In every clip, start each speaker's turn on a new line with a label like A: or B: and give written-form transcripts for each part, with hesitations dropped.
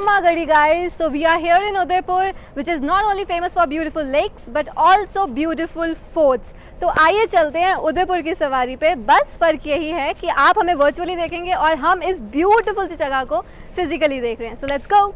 A: Magadi guys, so we are here in Udaipur which is not only famous for beautiful lakes but also beautiful forts. तो आइए चलते हैं उदयपुर की सवारी पे। बस फ़र्क यही है कि आप हमें वर्चुअली देखेंगे और हम इस ब्यूटीफुल सी जगह को फिजिकली देख रहे हैं। So let's go.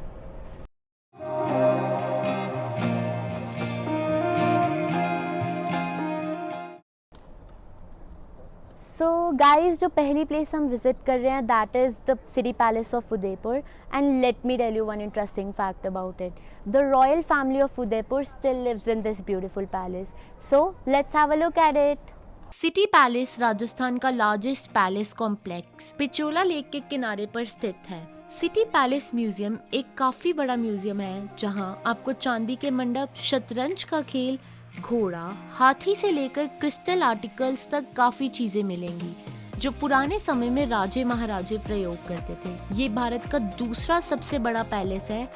A: So guys, जो पहली प्लेस हम विजिट कर रहे हैं that is the city palace of Udaipur and let me tell you one interesting fact about it. The royal family of Udaipur still lives in this beautiful palace, so let's have a look at it. City palace Rajasthan का largest palace complex Pichola lake के किनारे पर स्थित है। City palace museum एक काफी बड़ा museum है जहां आपको चांदी के मंडप, शतरंज का खेल, घोड़ा, हाथी से लेकर क्रिस्टल आर्टिकल्स तक काफी चीजें मिलेंगी जो पुराने समय में राजे महाराजे प्रयोग करते थे। ये भारत का दूसरा सबसे बड़ा पैलेस है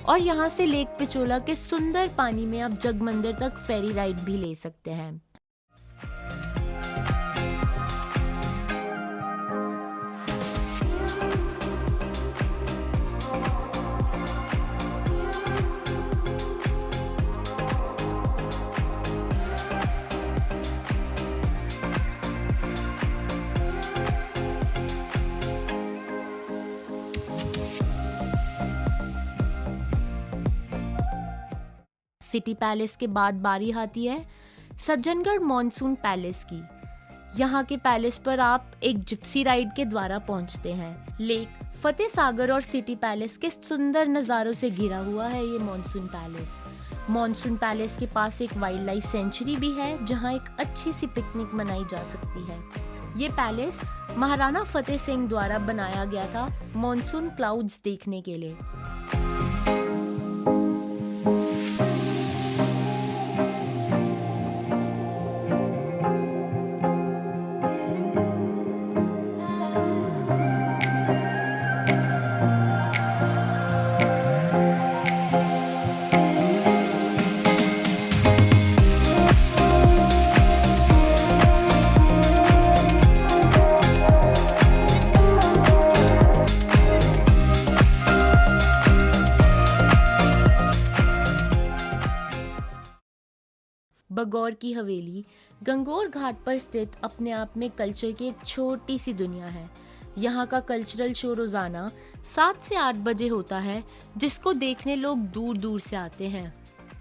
A: और यहाँ से लेक पिचोला के सुंदर पानी में आप जगमंदिर तक फेरी राइड भी ले सकते हैं। सिटी पैलेस के बाद बारी आती है सज्जनगढ़ मॉनसून पैलेस की। यहाँ के पैलेस पर आप एक जिप्सी राइड के द्वारा पहुँचते हैं। लेक, फतेह सागर और सिटी पैलेस के सुंदर नज़ारों से घिरा हुआ है ये मॉनसून पैलेस। मॉनसून पैलेस के पास एक वाइल्ड लाइफ सेंचुरी भी है जहाँ एक अच्छी सी पिकनिक मनाई जा सकती है। ये पैलेस महाराणा फतेह सिंह द्वारा बनाया गया था मॉनसून क्लाउड्स देखने के लिए। बगौर की हवेली गंगोर घाट पर स्थित अपने आप में कल्चर की एक छोटी सी दुनिया है। यहाँ का कल्चरल शो रोजाना 7 से 8 बजे होता है जिसको देखने लोग दूर दूर से आते हैं।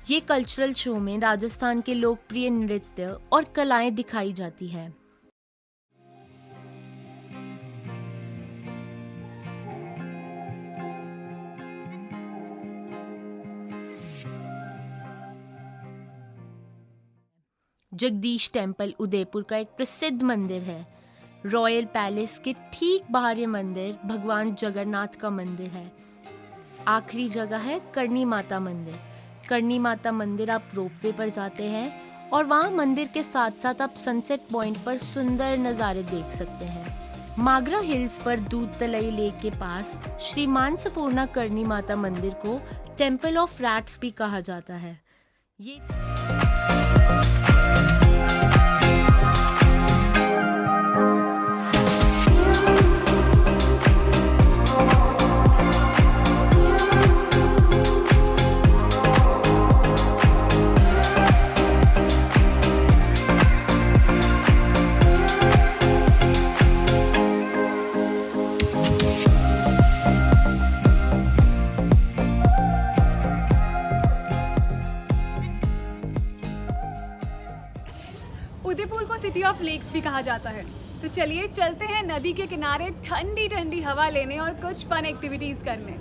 A: ये कल्चरल शो में राजस्थान के लोकप्रिय नृत्य और कलाएं दिखाई जाती है। जगदीश टेम्पल उदयपुर का एक प्रसिद्ध मंदिर है। रॉयल पैलेस के ठीक बाहर ये मंदिर भगवान जगन्नाथ का मंदिर है। आखिरी जगह है करणी माता मंदिर। करणी माता मंदिर आप रोपवे पर जाते हैं और वहाँ मंदिर के साथ साथ आप सनसेट पॉइंट पर सुंदर नज़ारे देख सकते हैं। मागरा हिल्स पर दूध तलई लेक के पास श्री मानसपूर्णा करणी माता मंदिर को टेम्पल ऑफ रैट्स भी कहा जाता है। ये
B: उदयपुर को सिटी ऑफ लेक्स भी कहा जाता है। तो चलिए चलते हैं नदी के किनारे ठंडी ठंडी हवा लेने और कुछ फन एक्टिविटीज करने।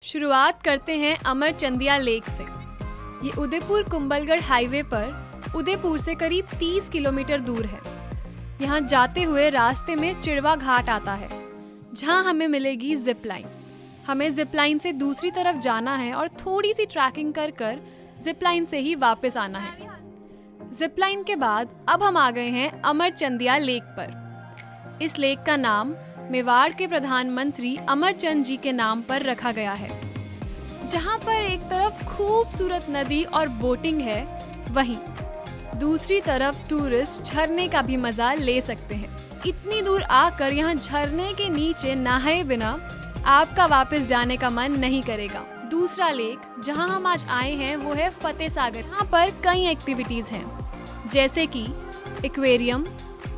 B: शुरुआत करते हैं अमर चंदिया लेक से। ये उदयपुर कुंभलगढ़ हाईवे पर उदयपुर से करीब 30 किलोमीटर दूर है। यहाँ जाते हुए रास्ते में चिड़वा घाट आता है, जहाँ हमें मिलेगी जिप लाइन। हमें जिप लाइन से दूसरी तरफ जाना है और थोड़ी सी ट्रैकिंग कर कर जिप लाइन से ही वापस आना है। जिप लाइन के बाद अब हम आ गए हैं अमरचंदिया लेक पर। इस लेक का नाम मेवाड़ के प्रधानमंत्री अमरचंद जी के नाम पर रखा गया है। जहाँ पर एक तरफ खूबसूरत नदी और बोटिंग है, वहीं दूसरी तरफ टूरिस्ट झरने का भी मजा ले सकते हैं। इतनी दूर आकर यहाँ झरने के नीचे नहाए बिना आपका वापस जाने का मन नहीं करेगा। दूसरा लेक जहाँ हम आज आए हैं वो है फतेह सागर। यहाँ पर कई एक्टिविटीज हैं, जैसे कि एक्वेरियम,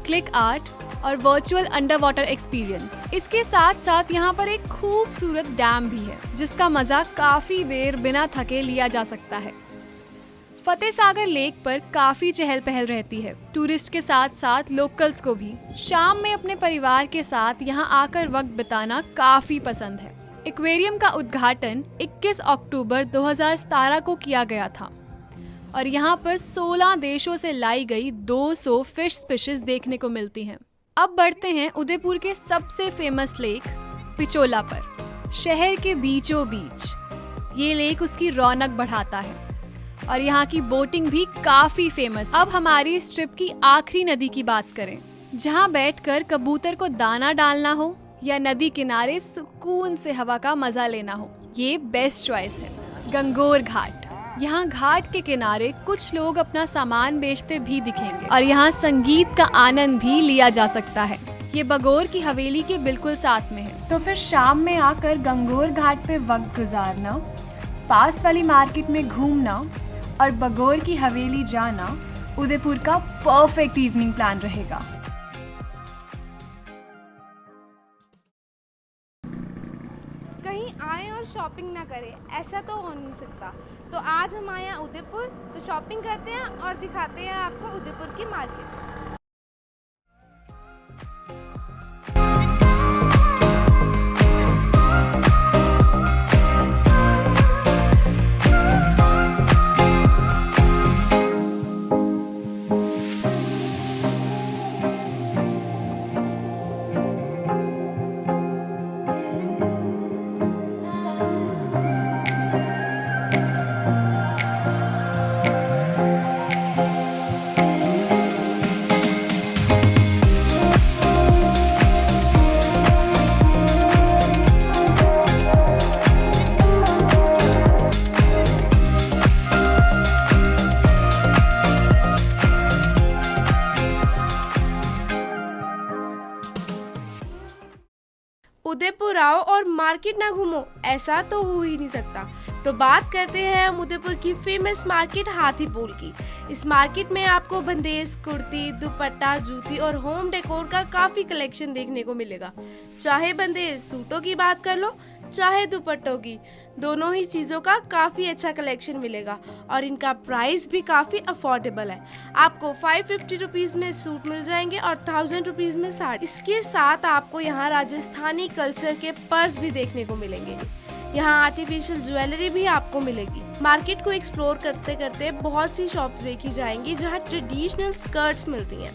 B: क्लिक आर्ट और वर्चुअल अंडर वाटर एक्सपीरियंस। इसके साथ साथ यहाँ पर एक खूबसूरत डैम भी है, जिसका मजा काफी देर बिना थके लिया जा सकता है। फतेह सागर लेक पर काफी चहल पहल रहती है। टूरिस्ट के साथ साथ लोकल्स को भी शाम में अपने परिवार के साथ यहाँ आकर वक्त बिताना काफी पसंद है। एक्वेरियम का उद्घाटन 21 अक्टूबर 2017 को किया गया था और यहाँ पर 16 देशों से लाई गई 200 फिश स्पीशीज देखने को मिलती हैं। अब बढ़ते हैं उदयपुर के सबसे फेमस लेक पिचोला पर। शहर के बीचों बीच ये लेक उसकी रौनक बढ़ाता है और यहाँ की बोटिंग भी काफी फेमस। अब हमारी इस ट्रिप की आखिरी नदी की बात करें, जहाँ बैठकर कबूतर को दाना डालना हो या नदी किनारे सुकून से हवा का मजा लेना हो, ये बेस्ट चॉइस है गंगोर घाट। यहाँ घाट के किनारे कुछ लोग अपना सामान बेचते भी दिखेंगे और यहाँ संगीत का आनंद भी लिया जा सकता है। ये बगोर की हवेली के बिल्कुल साथ में है। तो फिर शाम में आकर गंगोर घाट पे वक्त गुजारना, पास वाली मार्केट में घूमना और बगोर की हवेली जाना उदयपुर का परफेक्ट इवनिंग प्लान रहेगा।
C: कहीं आए और शॉपिंग ना करें, ऐसा तो हो नहीं सकता। तो आज हम आए हैं उदयपुर, तो शॉपिंग करते हैं और दिखाते हैं आपको उदयपुर की मार्केट। उदयपुर आओ और मार्केट ना घूमो, ऐसा तो हो ही नहीं सकता। तो बात करते हैं हम उदयपुर की फेमस मार्केट हाथीपोल की। इस मार्केट में आपको बंदेज, कुर्ती, दुपट्टा, जूती और होम डेकोर का काफी कलेक्शन देखने को मिलेगा। चाहे बंदेज सूटों की बात कर लो, चाहे दुपट्टों की, दोनों ही चीज़ों का काफ़ी अच्छा कलेक्शन मिलेगा और इनका प्राइस भी काफ़ी अफोर्डेबल है। आपको 550 रुपीज़ में सूट मिल जाएंगे और 1000 रुपीज़ में साड़ी। इसके साथ आपको यहाँ राजस्थानी कल्चर के पर्स भी देखने को मिलेंगे। यहाँ आर्टिफिशियल ज्वेलरी भी आपको मिलेगी। मार्केट को एक्सप्लोर करते करते बहुत सी शॉप्स देखी जाएंगी जहाँ ट्रेडिशनल स्कर्ट्स मिलती हैं।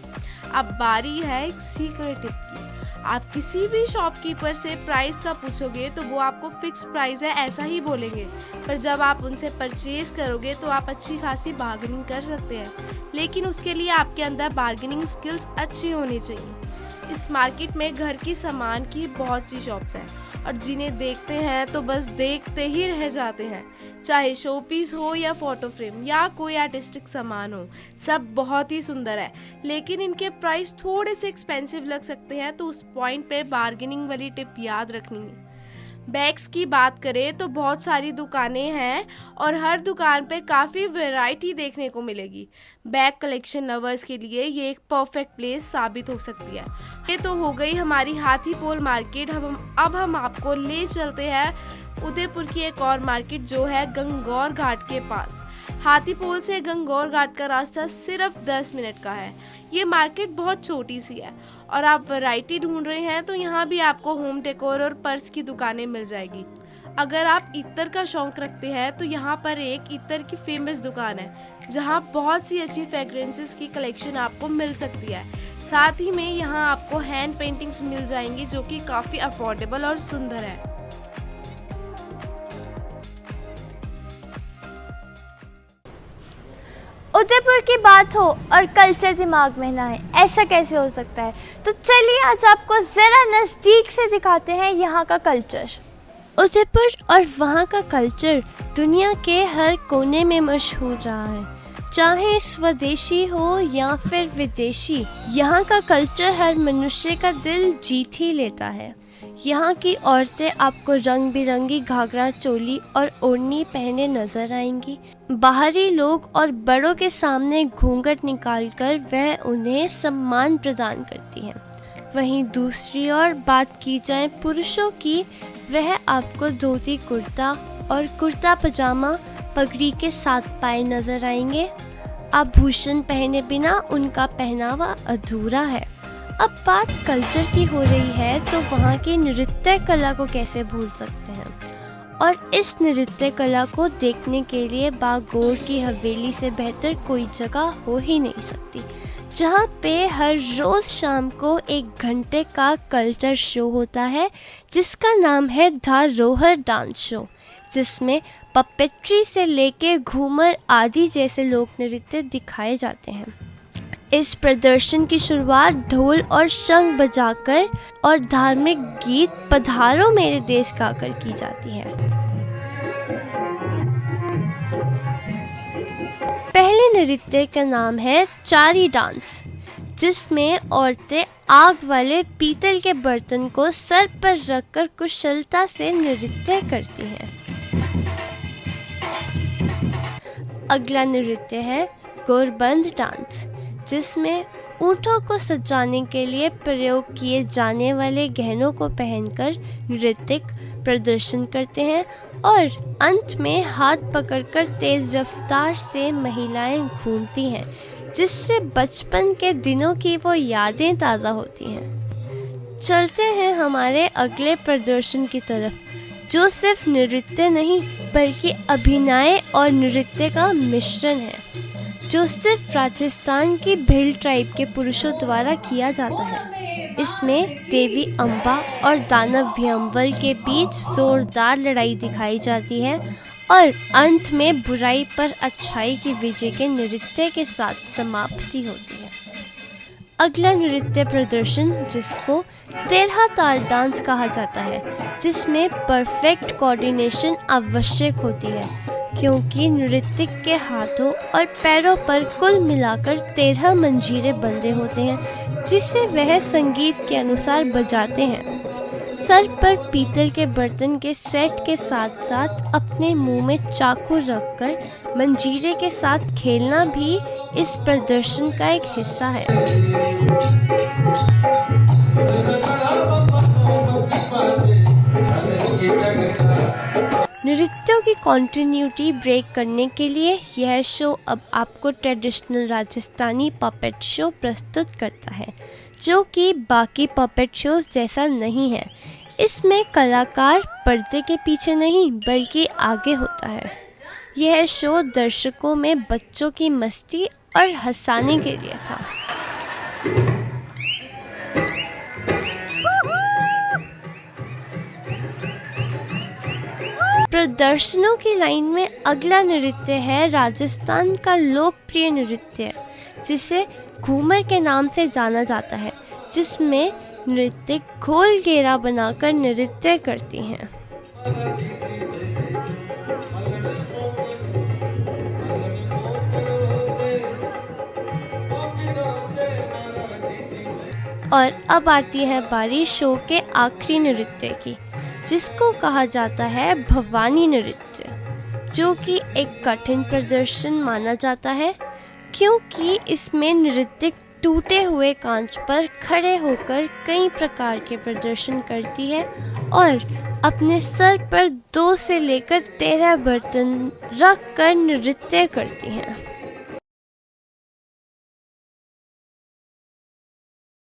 C: अब बारी है एक सीक्रेट टिप की। आप किसी भी शॉपकीपर से प्राइस का पूछोगे तो वो आपको फिक्स प्राइस है ऐसा ही बोलेंगे, पर जब आप उनसे परचेज करोगे तो आप अच्छी खासी बार्गेनिंग कर सकते हैं, लेकिन उसके लिए आपके अंदर बार्गेनिंग स्किल्स अच्छी होनी चाहिए। इस मार्केट में घर की सामान की बहुत सी शॉप्स हैं और जिन्हें देखते हैं तो बस देखते ही रह जाते हैं। चाहे शो पीस हो या फोटो फ्रेम या कोई आर्टिस्टिक सामान हो, सब बहुत ही सुंदर है, लेकिन इनके प्राइस थोड़े से एक्सपेंसिव लग सकते हैं, तो उस पॉइंट पे बार्गेनिंग वाली टिप याद रखनी है। बैग्स की बात करें तो बहुत सारी दुकानें हैं और हर दुकान पे काफ़ी वैरायटी देखने को मिलेगी। बैग कलेक्शन लवर्स के लिए ये एक परफेक्ट प्लेस साबित हो सकती है। ये तो हो गई हमारी हाथीपोल मार्केट। अब हम आपको ले चलते हैं उदयपुर की एक और मार्केट जो है गंगौर घाट के पास। हाथीपोल से गंगौर घाट का रास्ता सिर्फ 10 मिनट का है। ये मार्केट बहुत छोटी सी है और आप वैरायटी ढूंढ रहे हैं तो यहाँ भी आपको होम डेकोर और पर्स की दुकानें मिल जाएगी। अगर आप इत्र का शौक रखते हैं तो यहाँ पर एक इत्र की फेमस दुकान है जहाँ बहुत सी अच्छी फ्रेग्रेंसेस की कलेक्शन आपको मिल सकती है। साथ ही में यहाँ आपको हैंड पेंटिंग्स मिल जाएंगी जो कि काफ़ी अफोर्डेबल और सुंदर है।
D: उदयपुर की बात हो और कल्चर दिमाग में ना आए, ऐसा कैसे हो सकता है? तो चलिए आज आपको ज़रा नज़दीक से दिखाते हैं यहाँ का कल्चर। उदयपुर और वहाँ का कल्चर दुनिया के हर कोने में मशहूर रहा है, चाहे स्वदेशी हो या फिर विदेशी। यहाँ का कल्चर हर मनुष्य का दिल जीत ही लेता है। यहाँ की औरतें आपको रंग बिरंगी घाघरा चोली और ओढ़नी पहने नजर आएंगी। बाहरी लोग और बड़ों के सामने घूंघट निकालकर वह उन्हें सम्मान प्रदान करती हैं। वहीं दूसरी ओर बात की जाए पुरुषों की, वह आपको धोती कुर्ता और कुर्ता पजामा पगड़ी के साथ पाए नजर आएंगे। आभूषण पहने बिना उनका पहनावा अधूरा है। अब बात कल्चर की हो रही है तो वहाँ की नृत्य कला को कैसे भूल सकते हैं। और इस नृत्य कला को देखने के लिए बागोर की हवेली से बेहतर कोई जगह हो ही नहीं सकती, जहाँ पे हर रोज़ शाम को 1 घंटे का कल्चर शो होता है जिसका नाम है धारोहर डांस शो, जिसमें पपेट्री से लेके घूमर आदि जैसे लोक नृत्य दिखाए जाते हैं। इस प्रदर्शन की शुरुआत ढोल और शंख बजाकर और धार्मिक गीत पधारो मेरे देश गाकर की जाती है। पहले नृत्य का नाम है चारी डांस, जिसमें औरतें आग वाले पीतल के बर्तन को सर पर रखकर कुशलता से नृत्य करती हैं। अगला नृत्य है गोरबंद डांस, जिसमें ऊँटों को सजाने के लिए प्रयोग किए जाने वाले गहनों को पहनकर नृत्यक प्रदर्शन करते हैं और अंत में हाथ पकड़कर तेज रफ्तार से महिलाएं घूमती हैं, जिससे बचपन के दिनों की वो यादें ताज़ा होती हैं। चलते हैं हमारे अगले प्रदर्शन की तरफ, जो सिर्फ नृत्य नहीं बल्कि अभिनय और नृत्य का मिश्रण है, जो सिर्फ राजस्थान की भील ट्राइब के पुरुषों द्वारा किया जाता है। इसमें देवी अम्बा और दानव भयंबल के बीच जोरदार लड़ाई दिखाई जाती है और अंत में बुराई पर अच्छाई की विजय के नृत्य के साथ समाप्ति होती है। अगला नृत्य प्रदर्शन, जिसको 13 ताल डांस कहा जाता है, जिसमें परफेक्ट कोऑर्डिनेशन आवश्यक होती है, क्योंकि नृत्यक के हाथों और पैरों पर कुल मिलाकर 13 मंजीरे बंधे होते हैं, जिसे वह संगीत के अनुसार बजाते हैं। सर पर पीतल के बर्तन के सेट के साथ साथ अपने मुंह में चाकू रखकर मंजीरे के साथ खेलना भी इस प्रदर्शन का एक हिस्सा है। नृत्यों की कॉन्टिन्यूटी ब्रेक करने के लिए यह शो अब आपको ट्रेडिशनल राजस्थानी पपेट शो प्रस्तुत करता है, जो कि बाकी पपेट शोज जैसा नहीं है। इसमें कलाकार पर्दे के पीछे नहीं बल्कि आगे होता है। यह शो दर्शकों में बच्चों की मस्ती और हंसाने के लिए था। प्रदर्शनों की लाइन में अगला नृत्य है राजस्थान का लोकप्रिय नृत्य, जिसे घूमर के नाम से जाना जाता है, जिसमें नृत्यक गोल घेरा बनाकर नृत्य करती हैं। और अब आती है बारी शो के आखिरी नृत्य की, जिसको कहा जाता है भवानी नृत्य, जो कि एक कठिन प्रदर्शन माना जाता है, क्योंकि इसमें नृत्यक टूटे हुए कांच पर खड़े होकर कई प्रकार के प्रदर्शन करती है और अपने सर पर 2 से लेकर 13 बर्तन रख कर नृत्य करती हैं।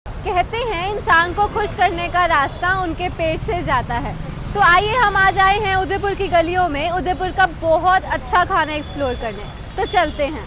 A: कहते हैं इंसान को खुश करने का रास्ता उनके पेट से जाता है,
E: तो आइए हम आ जाए हैं उदयपुर की गलियों में उदयपुर का बहुत अच्छा खाना एक्सप्लोर करने। तो चलते हैं।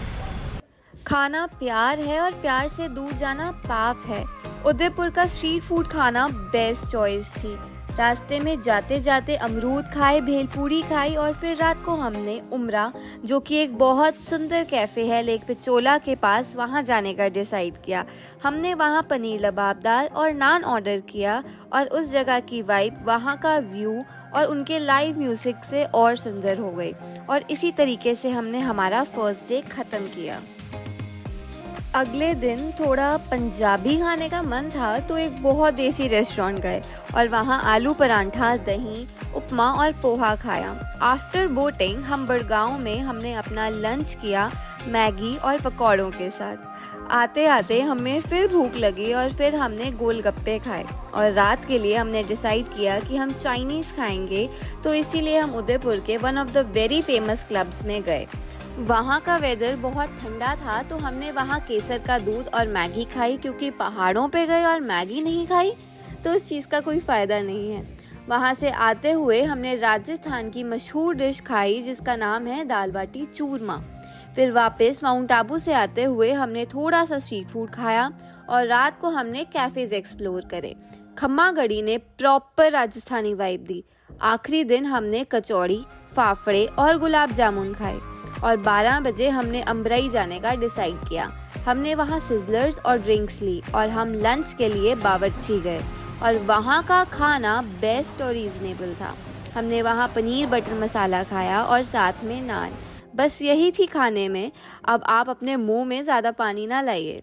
F: खाना प्यार है और प्यार से दूर जाना पाप है। उदयपुर का स्ट्रीट फूड खाना बेस्ट चॉइस थी। रास्ते में जाते जाते अमरूद खाए, भेलपूरी खाई और फिर रात को हमने उमरा, जो कि एक बहुत सुंदर कैफ़े है लेक पिचोला के पास, वहाँ जाने का डिसाइड किया। हमने वहाँ पनीर लबाबदार और नान ऑर्डर किया और उस जगह की वाइब, वहाँ का व्यू और उनके लाइव म्यूज़िक से और सुंदर हो गई। और इसी तरीके से हमने हमारा फर्स्ट डे ख़त्म किया। अगले दिन थोड़ा पंजाबी खाने का मन था तो एक बहुत देसी रेस्टोरेंट गए और वहाँ आलू परांठा, दही, उपमा और पोहा खाया। आफ्टर बोटिंग हम बड़गांव में हमने अपना लंच किया मैगी और पकौड़ों के साथ। आते आते हमें फिर भूख लगी और फिर हमने गोलगप्पे खाए और रात के लिए हमने डिसाइड किया कि हम चाइनीज़ खाएंगे, तो इसीलिए हम उदयपुर के one of the very famous clubs में गए। वहाँ का वेदर बहुत ठंडा था तो हमने वहाँ केसर का दूध और मैगी खाई, क्योंकि पहाड़ों पे गए और मैगी नहीं खाई तो इस चीज़ का कोई फ़ायदा नहीं है। वहाँ से आते हुए हमने राजस्थान की मशहूर डिश खाई जिसका नाम है दाल बाटी चूरमा। फिर वापस माउंट आबू से आते हुए हमने थोड़ा सा स्ट्रीट फूड खाया और रात को हमने कैफ़ेज़ एक्सप्लोर करे। खम्मा गढ़ी ने प्रॉपर राजस्थानी वाइब दी। आखिरी दिन हमने कचौड़ी, फाफड़े और गुलाब जामुन खाए और 12 बजे हमने अम्बरई जाने का डिसाइड किया। हमने वहाँ सिजलर्स और ड्रिंक्स ली और हम लंच के लिए बावर्ची गए और वहाँ का खाना बेस्ट और रीज़नेबल था। हमने वहाँ पनीर बटर मसाला खाया और साथ में नान। बस यही थी खाने में। अब आप अपने मुंह में ज़्यादा पानी ना लाइए।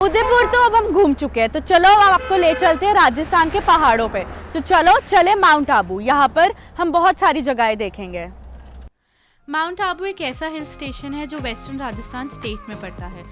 E: उदयपुर तो अब हम घूम चुके हैं, तो चलो अब आपको ले चलते हैं राजस्थान के पहाड़ों पे। तो चलो चले माउंट आबू। यहाँ पर हम बहुत सारी जगहें देखेंगे।
B: माउंट आबू एक ऐसा हिल स्टेशन है जो वेस्टर्न राजस्थान स्टेट में पड़ता है।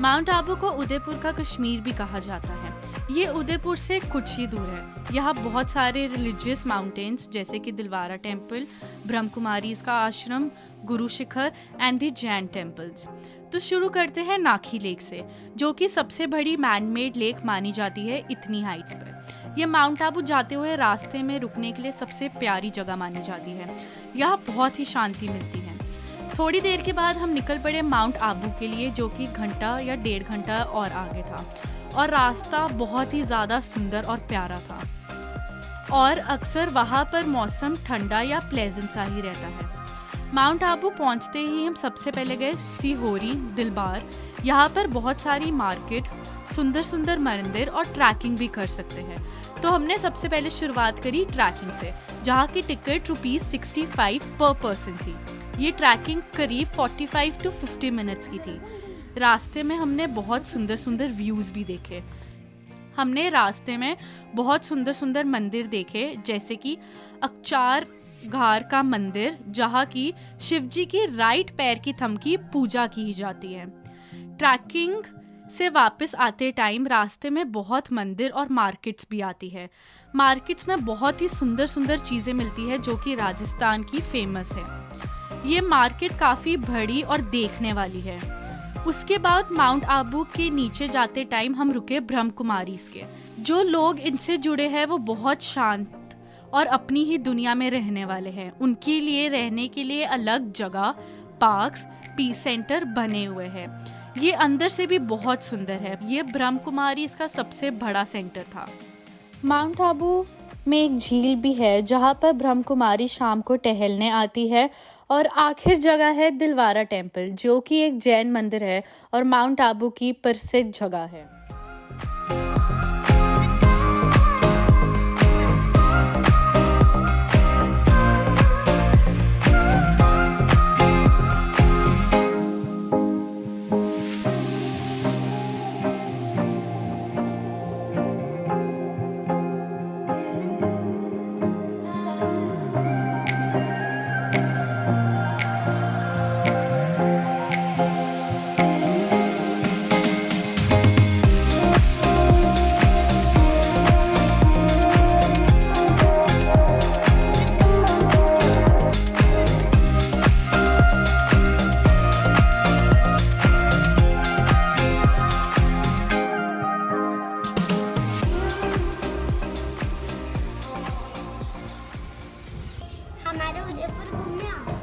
B: माउंट आबू को उदयपुर का कश्मीर भी कहा जाता है। ये उदयपुर से कुछ ही दूर है। यहाँ बहुत सारे रिलीजियस माउंटेन्स जैसे कि दिलवारा टेम्पल, ब्रह्मकुमारीज का आश्रम, Guru Shikhar and the Jain temples. तो शुरू करते हैं नाखी लेक से, जो कि सबसे बड़ी मैनमेड लेक मानी जाती है इतनी हाइट्स पर। यह माउंट आबू जाते हुए रास्ते में रुकने के लिए सबसे प्यारी जगह मानी जाती है। यहाँ बहुत ही शांति मिलती है। थोड़ी देर के बाद हम निकल पड़े माउंट आबू के लिए, जो कि घंटा या 1.5 घंटा और आगे था और रास्ता बहुत ही ज़्यादा सुंदर और प्यारा था और अक्सर वहाँ पर मौसम ठंडा या प्लेजेंट सा ही रहता है। माउंट आबू पहुँचते ही हम सबसे पहले गए सिहोरी दिलबार। यहाँ पर बहुत सारी मार्केट, सुंदर सुंदर मंदिर और ट्रैकिंग भी कर सकते हैं। तो हमने सबसे पहले शुरुआत करी ट्रैकिंग से, जहाँ की टिकट ₹65 पर पर्सन थी। ये ट्रैकिंग करीब 45 to 50 मिनट्स की थी। रास्ते में हमने बहुत सुंदर सुंदर व्यूज़ भी देखे। हमने रास्ते में बहुत सुंदर सुंदर मंदिर देखे, जैसे कि अक्षार घार का मंदिर, जहाँ की शिवजी की राइट पैर की थंब की पूजा की जाती है। ट्रैकिंग से वापस आते टाइम रास्ते में बहुत मंदिर और मार्केट्स भी आती है। मार्केट्स में बहुत ही सुंदर सुंदर चीज़ें मिलती है जो कि राजस्थान की फेमस है। ये मार्केट काफ़ी बड़ी और देखने वाली है। उसके बाद माउंट आबू के नीचे जाते टाइम हम रुके ब्रह्मकुमारीज के। जो लोग इनसे जुड़े हैं वो बहुत शांत और अपनी ही दुनिया में रहने वाले हैं। उनके लिए रहने के लिए अलग जगह, पार्क्स, पीस सेंटर बने हुए हैं। ये अंदर से भी बहुत सुंदर है। ये ब्रह्मकुमारी इसका सबसे बड़ा सेंटर था। माउंट आबू में एक झील भी है जहाँ पर ब्रह्मकुमारी शाम को टहलने आती है। और आखिर जगह है दिलवारा टेम्पल, जो कि एक जैन मंदिर है और माउंट आबू की प्रसिद्ध जगह है।
G: दोबारा उदयपुर घूमने आओ।